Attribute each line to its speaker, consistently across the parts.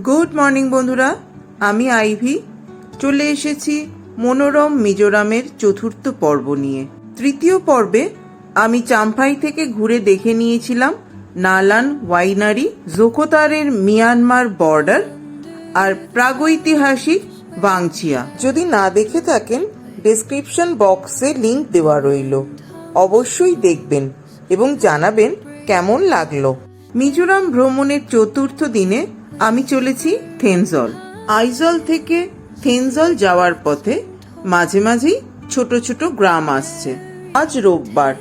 Speaker 1: Good morning বন্ধুরা, আমি ivy চলে এসেছি মনোরম মিজোরামের চতুর্থ পর্ব নিয়ে। তৃতীয় পর্বে আমি চাম্পাই থেকে ঘুরে দেখে নিয়েছিলাম নালান ওয়াইনারি, জোকোতারের মিয়ানমার বর্ডার আর প্রাগৈতিহাসিক ওয়াংচিয়া। যদি না দেখে থাকেন ডেসক্রিপশন বক্সে লিংক দেওয়া রইল, অবশ্যই দেখবেন এবং জানাবেন কেমন লাগলো। মিজোরাম ভ্রমণের চতুর্থ দিনে আমি চলেছি থেনজল। আইজল থেকে থেনজল যাওয়ার পথে মাঝে মাঝেই ছোট ছোট গ্রাম আসছে। আজ রোববার,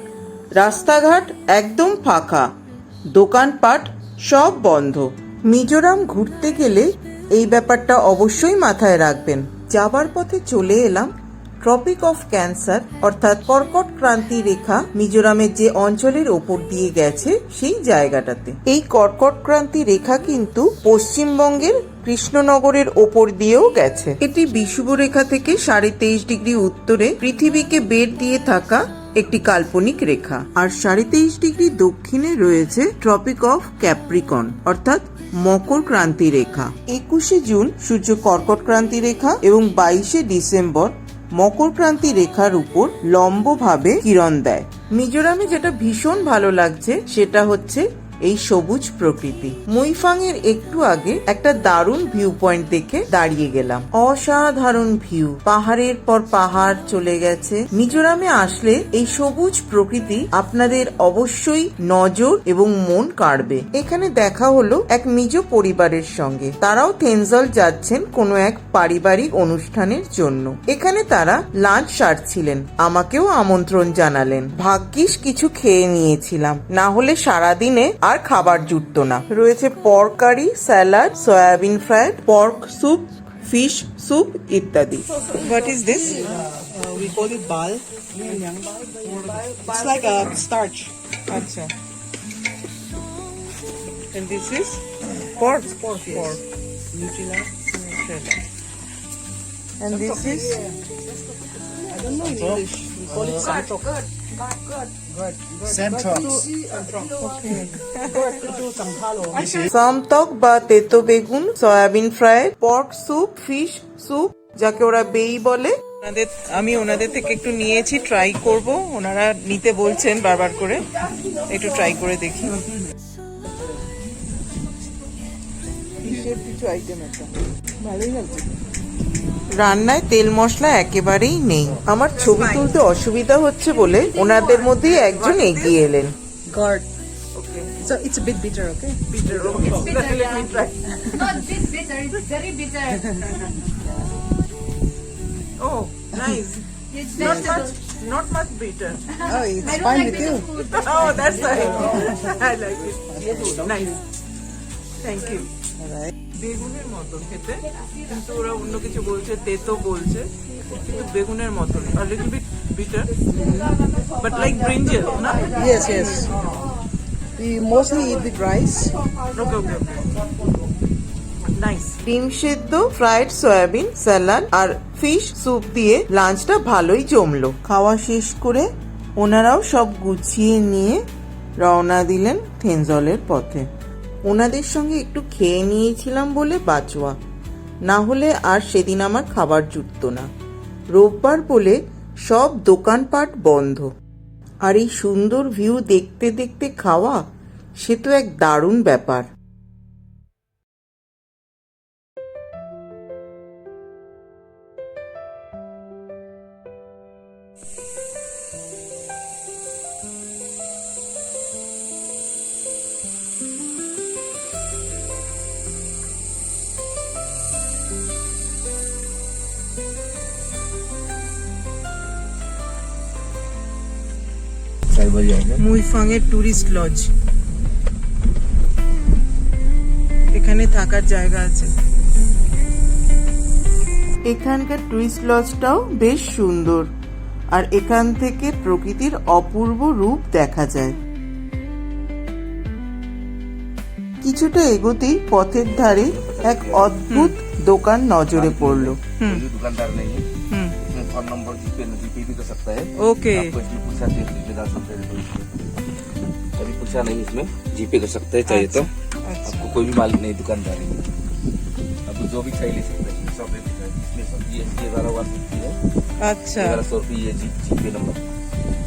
Speaker 1: রাস্তাঘাট একদম ফাঁকা, দোকানপাট সব বন্ধ। মিজোরাম ঘুরতে গেলে এই ব্যাপারটা অবশ্যই মাথায় রাখবেন। যাবার পথে চলে এলাম ট্রপিক অফ ক্যান্সার অর্থাৎ কর্কট ক্রান্তি রেখা মিজোরামের যে অঞ্চলের ওপর দিয়ে গেছে সেই জায়গাটাতে। এই কর্কট ক্রান্তি রেখা কিন্তু পশ্চিমবঙ্গের কৃষ্ণনগরের ওপর দিয়েও গেছে। এটি বিষুবরেখা থেকে 23.5 ডিগ্রি উত্তরে পৃথিবীকে বেড় দিয়ে থাকা একটি কাল্পনিক রেখা। আর 23.5 ডিগ্রি দক্ষিণে রয়েছে ট্রপিক অফ ক্যাপ্রিকন অর্থাৎ মকর ক্রান্তি রেখা। 21শে জুন সূর্য কর্কট ক্রান্তি রেখা এবং 22শে ডিসেম্বর মকর ক্রান্তি রেখার উপর লম্বভাবে কিরণ দেয়। মিজোরামে যেটা ভীষণ ভালো লাগছে সেটা হচ্ছে এই সবুজ প্রকৃতি। মুইফাং এর একটু আগে একটা দারুণ ভিউ পয়েন্ট দেখে দাঁড়িয়ে গেলাম। অসাধারণ ভিউ, পাহাড়ের পর পাহাড় চলে গেছে। মিজোরামে আসলে এই সবুজ প্রকৃতি আপনাদের অবশ্যই নজর এবং মন কাড়বে। এখানে দেখা হলো এক মিজো পরিবারের সঙ্গে। তারাও থেনজল যাচ্ছেন কোনো এক পারিবারিক অনুষ্ঠানের জন্য। এখানে তারা লাঞ্চ সারছিলেন, আমাকেও আমন্ত্রণ জানালেন। ভাগ্যিস কিছু খেয়ে নিয়েছিলাম, না হলে সারাদিনে আর খাবার জুটতো না। রয়েছে pork curry, salad, soybean fry, pork soup, fish soup ইত্যাদি। What is this?
Speaker 2: We call it bal. It's like a starch.
Speaker 1: আচ্ছা। And this is pork.
Speaker 2: Pork, yes. Nutella.
Speaker 1: And this is
Speaker 2: I don't know in English. We call it santok.
Speaker 1: সামতক বা তেতো বেগুন, soybean fry, pork soup, fish soup যাকে ওরা বেই বলে। আমি ওনাদের থেকে একটু নিয়েছি, ট্রাই করব। ওনারা নিতে বলছেন বারবার করে, একটু ট্রাই করে দেখি। ফিশের কিছু আইটেম একটা ভালোই লাগছে। রান্নায় তেল মশলা একেবারেই নেই। আমার ছবি তুলতে অসুবিধা হচ্ছে বলে ওনাদের মধ্যেই একজন এগিয়ে এলেন।
Speaker 2: Gourd. Okay. So it's a bit bitter, okay?
Speaker 1: Bitter, okay. Let me try.
Speaker 3: Not this bitter, it's very bitter.
Speaker 1: Oh, nice.
Speaker 3: It's
Speaker 1: Not much bitter.
Speaker 2: Oh, it's
Speaker 3: I don't
Speaker 2: fine
Speaker 3: like
Speaker 2: with
Speaker 3: bitter
Speaker 2: you.
Speaker 3: food.
Speaker 1: Oh, that's right. I like it. Nice. Thank you.
Speaker 2: Alright.
Speaker 1: বেগুনের মতন খেতে, কিন্তু ওরা অন্য কিছু বলছে, তেতো বলছে, কিন্তু বেগুনের মতন। A little bit bitter, but like brinjal, না?
Speaker 2: Yes, yes. We mostly eat with rice.
Speaker 1: Okay. Nice. ডিম সেদ্ধ, ফ্রাইড সয়াবিন, স্যালাড আর ফিশ স্যুপ দিয়ে লাঞ্চটা ভালোই জমলো। খাওয়া শেষ করে ওনারাও সব গুছিয়ে নিয়ে রওনা দিলেন থেনজলের পথে। ওনাদের সঙ্গে একটু খেয়ে নিয়েছিলাম বলে বাঁচোয়া, না হলে আর সেদিন আমার খাবার জুটতো না। রোববার বলে সব দোকানপাট বন্ধ, আর এই সুন্দর ভিউ দেখতে দেখতে খাওয়া, সে তো এক দারুণ ব্যাপার। মুইফাং এর টুরিস্ট লজ, এখানে থাকার জায়গা আছে। এখানকার টুরিস্ট লজটাও বেশ সুন্দর, আর এখান থেকে প্রকৃতির অপূর্ব রূপ দেখা যায়। কিছুটা এগোতেই পথের ধারে এক অদ্ভুত দোকান নজরে পড়লো।
Speaker 4: दुकानदार नहीं है, इसमें फोन नंबर जीपे भी कर सकता है।
Speaker 1: ओके।
Speaker 4: आपको इसमें पूछा डाल सकते हैं, कभी पूछा नहीं, इसमें जीपे कर सकते हैं चाहिए तो। आपको कोई भी मालिक नहीं दुकानदार है। जो भी चाहिए ले सकते हैं, सब ले सकते हैं। इसमें सब ये वाला 150 है,
Speaker 1: আচ্ছা,
Speaker 4: ये वाला 100 रुपये, ये जीपे नंबर,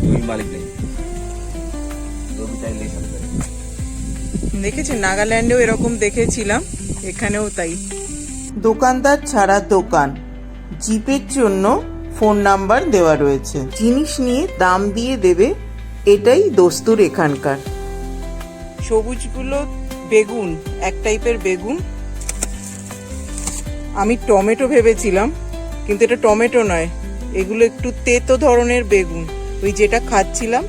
Speaker 4: कोई मालिक नहीं, जो भी चाहिए ले सकते हैं।
Speaker 1: দেখেছি নাগাল্যান্ডেও এরকম দেখেছিলাম, এখানেও তাই। দোকানদার ছাড়া দোকান, জিপের জন্য ফোন নাম্বার দেওয়া রয়েছে, জিনিস নিয়ে দাম দিয়ে দেবে, এটাই দস্তুর এখানকার। সবুজগুলো বেগুন, এক টাইপের বেগুন। আমি টমেটো ভেবেছিলাম, কিন্তু এটা টমেটো নয়, এগুলো একটু তেতো ধরনের বেগুন। ওই যেটা খাচ্ছিলাম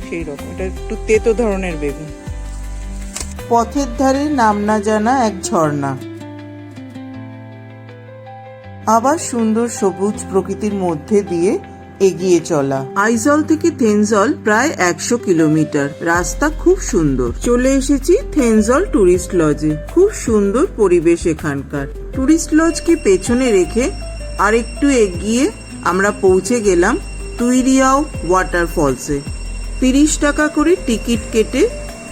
Speaker 1: সেই রকম, এটা একটু তেতো ধরনের বেগুন। পথের ধারে নাম না জানা এক ঝর্ণা, আবার সুন্দর সবুজ প্রকৃতির মধ্যে দিয়ে এগিয়ে চলা। আইজল থেকে থেনজল প্রায় 100 কিলোমিটার, রাস্তা খুব সুন্দর। চলে এসেছি থেনজল টুরিস্ট লজে, খুব সুন্দর পরিবেশ এখানকার। টুরিস্ট লজকে পেছনে রেখে আরেকটু এগিয়ে আমরা পৌঁছে গেলাম তুইরিয়াও ওয়াটারফলসে। 30 টাকা করে টিকিট কেটে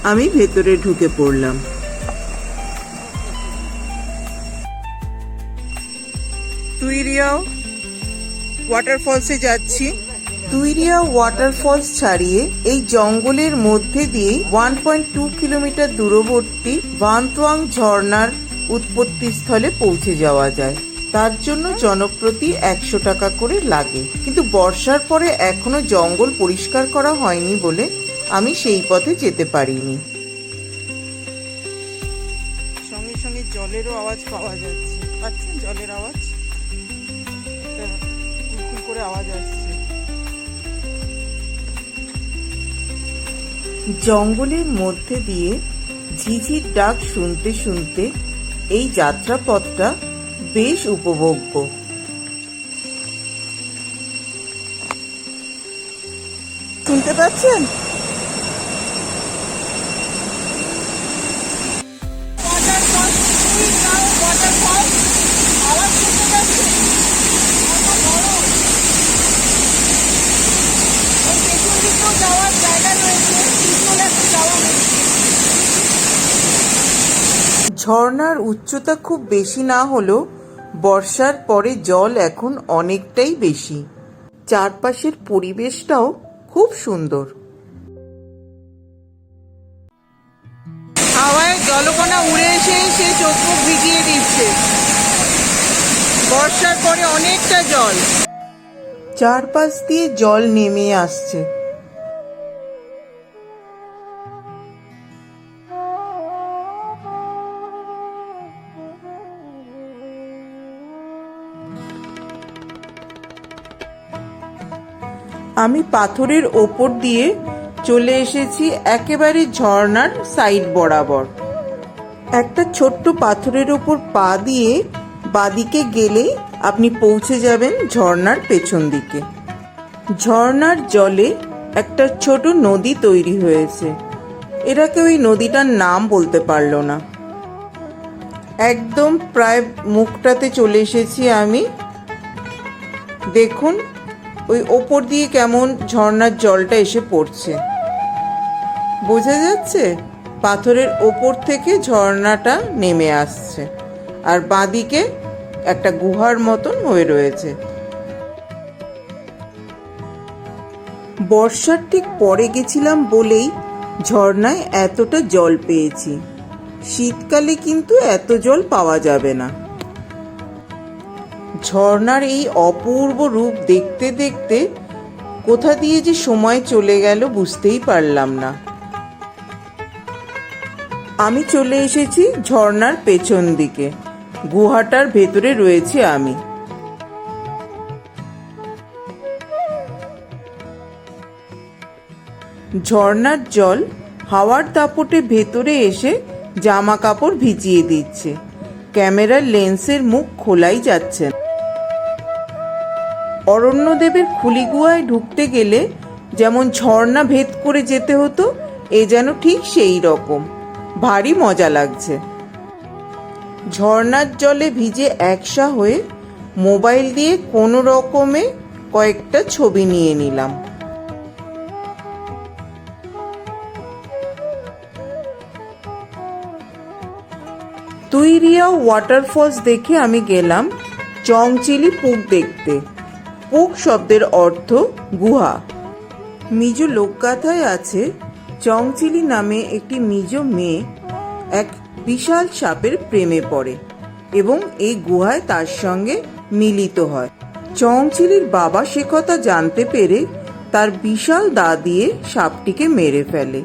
Speaker 1: আমি ভেতরে ঢুকে পড়লাম। তুইরিয়াও ওয়াটারফলসে যাচ্ছি। তুইরিয়া ওয়াটারফলস ছাড়িয়ে এই জঙ্গলের মধ্যে দিয়ে 1.2 কিলোমিটার দূরবর্তী ভান্তোয়াং ঝর্ণার উৎপত্তিস্থলে পৌঁছে যাওয়া যায়। তার জন্য জনপ্রতি 100 টাকা করে লাগে, কিন্তু বর্ষার পরে এখনো জঙ্গল পরিষ্কার করা হয়নি বলে আমি সেই পথে যেতে পারিনি। সঙ্গে সঙ্গে জলেরও আওয়াজ পাওয়া যাচ্ছে, পাচ্ছেন জলের আওয়াজ, কুলকুল করে আওয়াজ আসছে। জঙ্গলের মধ্যে দিয়ে ঝিঝির ডাক শুনতে শুনতে এই যাত্রাপথটা বেশ উপভোগ্য। শুনতে পাচ্ছেন? ঝর্ণার উচ্চতা খুব বেশি না হলেও বর্ষার পরে জল এখন অনেকটাই বেশি। চারপাশের পরিবেশটাও খুব সুন্দর। হাওয়ায় জলকণা উড়ে এসে এসে চোখ মুখ ভিজিয়ে দিচ্ছে। বর্ষার পরে অনেকটা জল, চারপাশ দিয়ে জল নেমে আসছে। আমি পাথরের ওপর দিয়ে চলে এসেছি একেবারে ঝর্ণার সাইড বরাবর। একটা ছোট্ট পাথরের ওপর পা দিয়ে বাদিকে গেলেই আপনি পৌঁছে যাবেন ঝর্ণার পেছন দিকে। ঝর্ণার জলে একটা ছোট নদী তৈরি হয়েছে, এরা কেউ এই নদীটার নাম বলতে পারলো না। একদম প্রায় মুখটাতে চলে এসেছি আমি। দেখুন ওই ওপর দিয়ে কেমন ঝর্ণার জলটা এসে পড়ছে, বোঝা যাচ্ছে? পাথরের ওপর থেকে ঝর্ণাটা নেমে আসছে, আর বাঁদিকে একটা গুহার মতন হয়ে রয়েছে। বর্ষার ঠিক পরে গেছিলাম বলেই ঝর্ণায় এতটা জল পেয়েছি, শীতকালে কিন্তু এত জল পাওয়া যাবে না। ঝর্ণার এই অপূর্ব রূপ দেখতে দেখতে কোথা দিয়ে যে সময় চলে গেল বুঝতেই পারলাম না। আমি চলে এসেছি ঝর্ণার পেছন দিকে, গুহাটার ভেতরে রয়েছি আমি। ঝর্ণার জল হাওয়ার দাপটে ভেতরে এসে জামা কাপড় ভিজিয়ে দিচ্ছে, ক্যামেরার লেন্সের মুখ খোলাই যাচ্ছে না। অরণ্যদেবের খুলিগুহায় ঢুকতে গেলে যেমন ঝর্ণা ভেদ করে যেতে হতো, এ যেন ঠিক সেই রকম, ভারী মজা লাগছে। ঝর্ণার জলে ভিজে একসা হয়ে মোবাইল দিয়ে কোনো রকমে কয়েকটা ছবি নিয়ে নিলাম। তুই ইম্পিরিয়া ওয়াটারফলস দেখে আমি গেলাম চংচিলি পুক দেখতে। পুক শব্দের অর্থ গুহা। মিজো লোকগাথায় আছে চংচিলি নামে একটি মিজো মেয়ে এক বিশাল সাপের প্রেমে পড়ে এবং এই গুহায় তার সঙ্গে মিলিত হয়। চংচিলির বাবা সে কথা জানতে পেরে তার বিশাল দা দিয়ে সাপটিকে মেরে ফেলে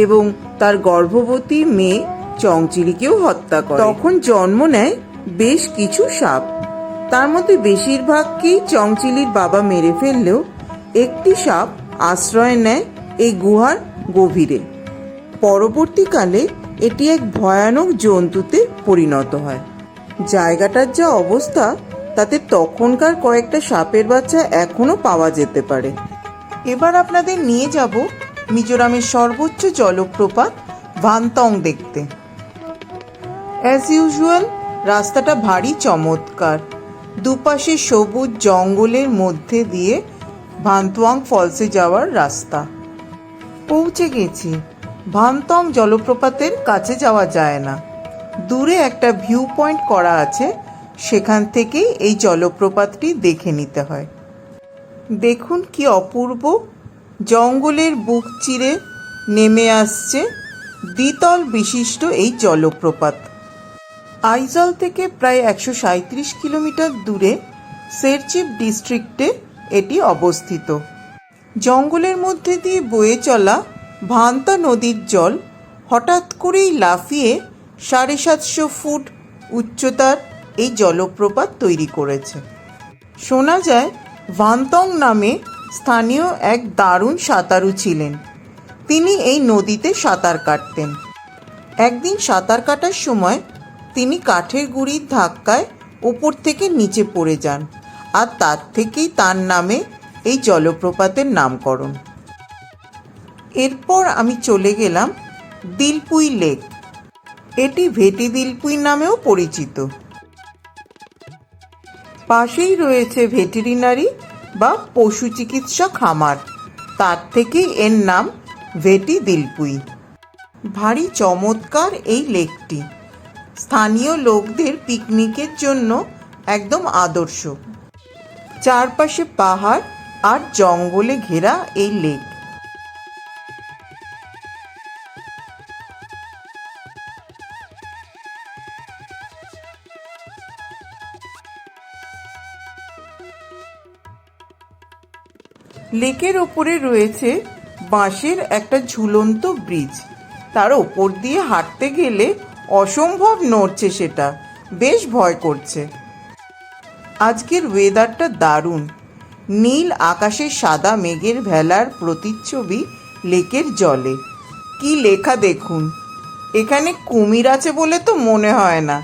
Speaker 1: এবং তার গর্ভবতী মেয়ে চংচিলিকেও হত্যা করে। তখন জন্ম নেয় বেশ কিছু সাপ, তার মধ্যে বেশিরভাগকেই চংচিলির বাবা মেরে ফেললেও একটি সাপ আশ্রয় নেয় এই গুহার গভীরে। পরবর্তীকালে এটি এক ভয়ানক জন্তুতে পরিণত হয়। জায়গাটার যা অবস্থা তাতে তখনকার কয়েকটা সাপের বাচ্চা এখনো পাওয়া যেতে পারে। এবার আপনাদের নিয়ে যাব মিজোরামের সর্বোচ্চ জলপ্রপাত ভানতং দেখতে। অ্যাজ ইউজুয়াল রাস্তাটা ভারী চমৎকার। দুপাশে সবুজ জঙ্গলের মধ্যে দিয়ে ভানতোয়াং ফলসে যাওয়ার রাস্তা। পৌঁছে গেছি। ভানতং জলপ্রপাতের কাছে যাওয়া যায় না, দূরে একটা ভিউ পয়েন্ট করা আছে, সেখান থেকেই এই জলপ্রপাতটি দেখে নিতে হয়। দেখুন কি অপূর্ব, জঙ্গলের বুক চিরে নেমে আসছে দ্বিতল বিশিষ্ট এই জলপ্রপাত। আইজল থেকে প্রায় 137 কিলোমিটার দূরে সেরচিপ ডিস্ট্রিক্টে এটি অবস্থিত। জঙ্গলের মধ্যে দিয়ে বয়ে চলা ভান্তা নদীর জল হঠাৎ করেই লাফিয়ে 750 ফুট উচ্চতার এই জলপ্রপাত তৈরি করেছে। শোনা যায় ভানতং নামে স্থানীয় এক দারুণ সাঁতারু ছিলেন। তিনি এই নদীতে সাঁতার কাটতেন। একদিন সাঁতার কাটার সময় তিনি কাঠের গুঁড়ির ধাক্কায় ওপর থেকে নিচে পড়ে যান, আর তার থেকেই তার নামে এই জলপ্রপাতের নামকরণ। এরপর আমি চলে গেলাম দিলপুই লেক। এটি ভেটি দিলপুই নামেও পরিচিত। পাশেই রয়েছে ভেটেরিনারি বা পশু চিকিৎসা খামার, তার থেকেই এর নাম ভেটি দিলপুই। ভারী চমৎকার এই লেকটি, স্থানীয় লোকদের পিকনিকের জন্য একদম আদর্শ। চারপাশে পাহাড় আর জঙ্গলে ঘেরা এই লেক। লেকের ওপরে রয়েছে বাঁশের একটা ঝুলন্ত ব্রিজ, তার ওপর দিয়ে হাঁটতে গেলে অসম্ভব নড়ছে, সেটা বেশ ভয় করছে। আজকের ওয়েদারটা দারুণ। নীল আকাশের সাদা মেঘের ভেলার প্রতিচ্ছবি লেকের জলে। কি লেখা দেখুন, এখানে কুমির আছে বলে তো মনে হয় না।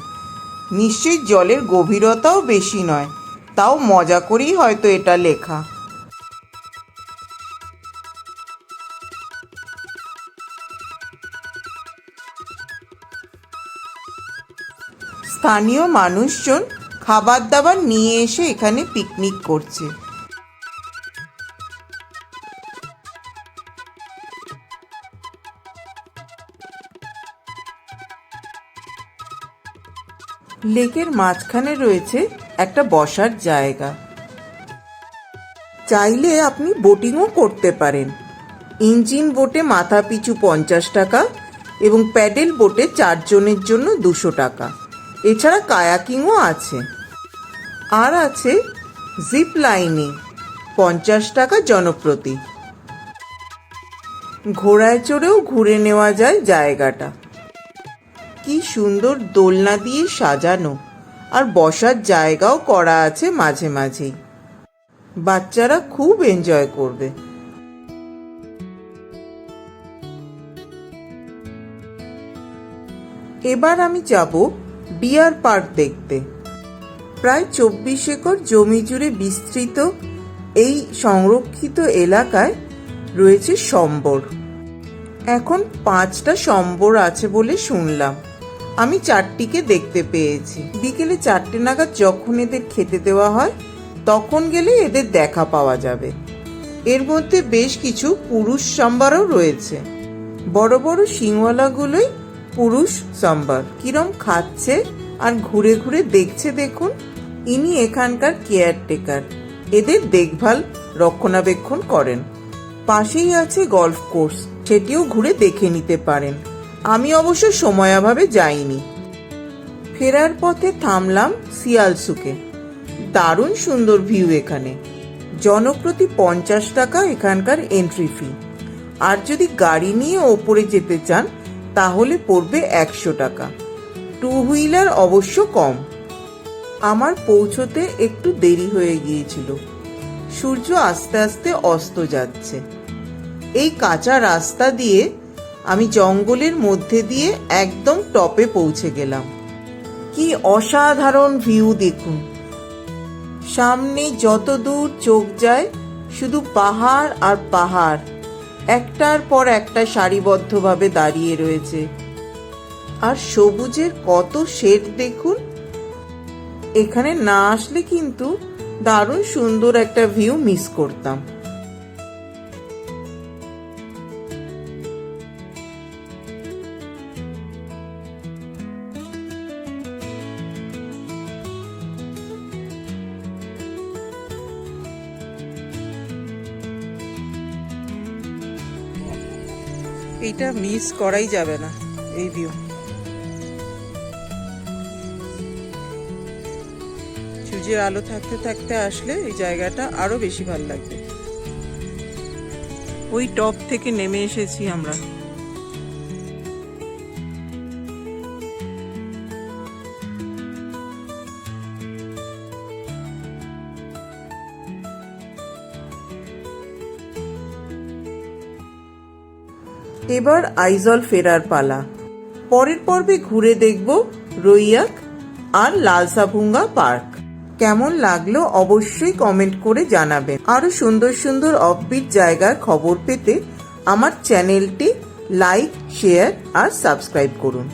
Speaker 1: নিশ্চয়ই জলের গভীরতাও বেশি নয়, তাও মজা করেই হয়তো এটা লেখা। স্থানীয় মানুষজন খাবার দাবার নিয়ে এসে এখানে পিকনিক করছে। লেকের মাঝখানে রয়েছে একটা বসার জায়গা। চাইলে আপনি বোটিংও করতে পারেন। ইঞ্জিন বোটে মাথা পিছু 50 টাকা এবং প্যাডেল বোটে 4 জনের জন্য 200 টাকা। এছাড়া কায়াকিংও আছে। আর আছে জিপ লাইনিং, 50 টাকা জনপ্রতি। ঘোড়ায় চড়েও ঘুরে নেওয়া যায় জায়গাটা। কি সুন্দর দোলনা দিয়ে সাজানো, আর বসার জায়গাও করা আছে মাঝে মাঝেই। বাচ্চারা খুব এনজয় করবে। এবার আমি যাব ডিয়ার পার্ক দেখতে। প্রায় 24 একর জমি জুড়ে বিস্তৃত এই সংরক্ষিত এলাকায় রয়েছে সম্বর। এখন 5টা সম্বর আছে বলে শুনলাম। আমি 4টিকে দেখতে পেয়েছি। বিকেলে 4টে নাগাদ যখন এদের খেতে দেওয়া হয় তখন গেলে এদের দেখা পাওয়া যাবে। এর মধ্যে বেশ কিছু পুরুষ সম্বরও রয়েছে। বড় বড় শিংওয়ালাগুলোই পুরুষ সাম্বার কিরম খাচ্ছে আর ঘুরে ঘুরে দেখছে দেখুন। ইনি এখানকার কেয়ারটেকার, এদের দেখভাল রক্ষণাবেক্ষণ করেন। পাশেই আছে গলফ কোর্স, সেটিও ঘুরে দেখে নিতে পারেন। আমি অবশ্য সময়াভাবে যাইনি। ফেরার পথে থামলাম সিয়ালসুকে। দারুণ সুন্দর ভিউ এখানে। জনপ্রতি 50 টাকা এখানকার এন্ট্রি ফি, আর যদি গাড়ি নিয়ে ওপরে যেতে চান তাহলে পড়বে 100 টাকা। 2 হুইলার অবশ্য কম। আমার পৌঁছতে একটু দেরি হয়ে গিয়েছিল। সূর্য আস্তে আস্তে অস্ত যাচ্ছে। এই কাঁচা রাস্তা দিয়ে আমি জঙ্গলের মধ্যে দিয়ে একদম টপে পৌঁছে গেলাম। কি অসাধারণ ভিউ দেখুন। সামনে যত দূর চোখ যায় শুধু পাহাড় আর পাহাড়, একটার পর একটা সারিবদ্ধভাবে দাঁড়িয়ে রয়েছে। আর সবুজের কত শেড দেখুন। এখানে না আসলে কিন্তু দারুণ সুন্দর একটা ভিউ মিস করতাম। এইটা মিস করাই যাবে না, এই ভিউ। সূর্যের আলো থাকতে থাকতে আসলে এই জায়গাটা আরো বেশি ভালো লাগবে। ওই টপ থেকে নেমে এসেছি আমরা। এবার আইজল ফেরার পালা। পরের পর্বে ঘুরে দেখব রোইয়াক আর লালসাভুঙ্গা পার্ক। কেমন লাগলো অবশ্যই কমেন্ট করে জানাবেন। আরো সুন্দর সুন্দর অফবিট জায়গার খবর পেতে আমার চ্যানেলটি লাইক, শেয়ার আর সাবস্ক্রাইব করুন।